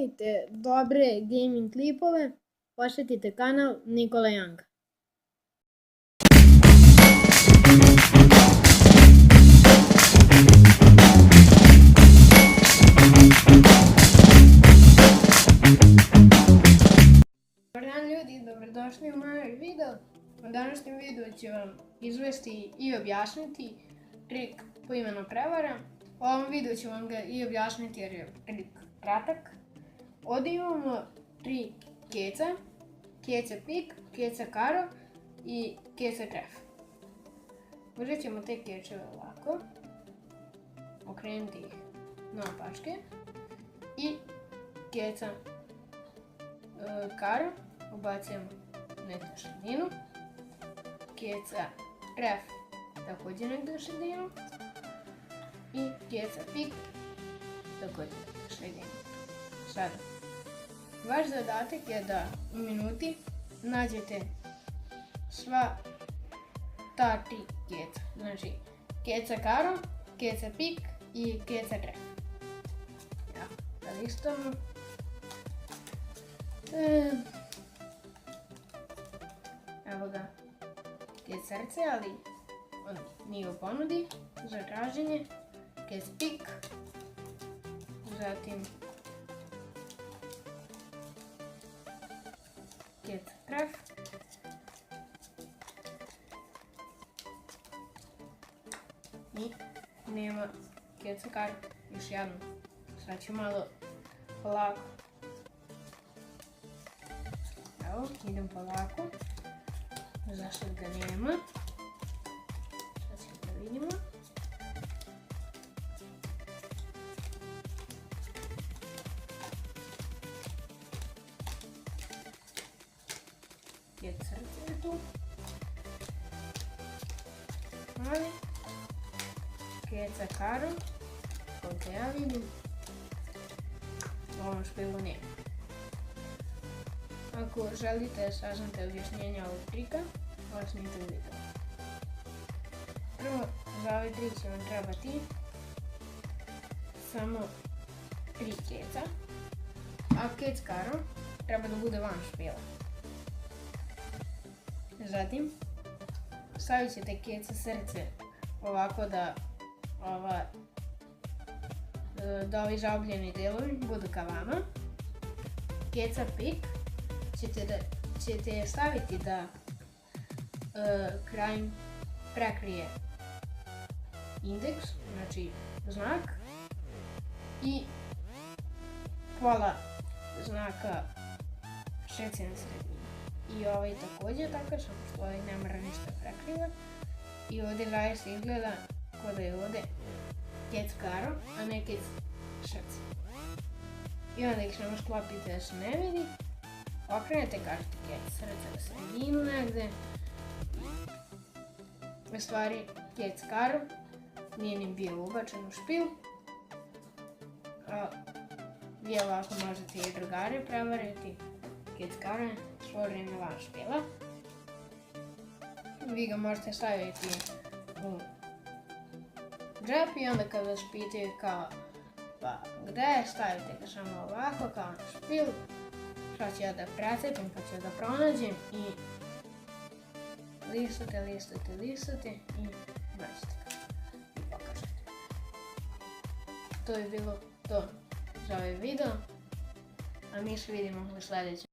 pratite dobre gaming klipove, posjetite kanal Nikola Young. Dobar dan ljudi, dobrodošli u moj video. U današnjem videu ću vam izvesti i objasniti trik po imenu prevara. U ovom videu ću vam ga i objasniti jer je trik kratak. Ovdje imamo 3 keca. Keca pik, keca karo i keca tref. Uzet ćemo te kečeve ovako, okrenuti ih naopačke i keca karo ubacujemo negdje u sredinu, keca tref također negdje u sredinu i keca pik također negdje u sredinu. Sada, vaš zadatak je da u minuti nađete sva ta 3 keca, znači keca karo, keca pik i keca tref. Da listamo. Evo ga, kec srce, ali on nije u ponudi za traženje. Kec pik, zatim kec tref, i nema keca karo. Još jedno, sad ću malo polako. Evo, idem polako. Zašto ga nema? Sad ćemo da vidimo. Kec srce je tu. Ali keca karo, koliko ja vidim, u ovom špilu nema. Ako želite saznati objašnjenja ovog trika, osnite video. Prvo, za ovaj trik će vam trebati samo 3 keca, a kec karo treba da bude van špila. Zatim, stavit ćete keca srce ovako da ovi zaobljeni delovi budu ka vama. Keca pik ćete staviti da krajem prekrije indeks, znači znak, i pola znaka šece na sredini. I ovaj također tako, samo što ovaj ne mora ništa prekriva. I ovdje zaista izgleda kao da je ovdje kec karo, a ne kec šece. I onda ih samo sklopite da se ne vidi. Okrenete, kažete kec srce na sredinu negdje. U stvari kec karo nije ni bio ubačen u špil. Vi ovako možete i drugare prevariti. Kec karo je svo vrijeme van špila. Vi ga možete staviti u džep i onda kad vas pitaju kao pa gdje, stavite ga samo ovako kao na špil. Sad ću ja da precepim pa ću da pronađem i listate i nađete ga i pokažete. To je bilo to za ovaj video, a mi se vidimo u sljedećem.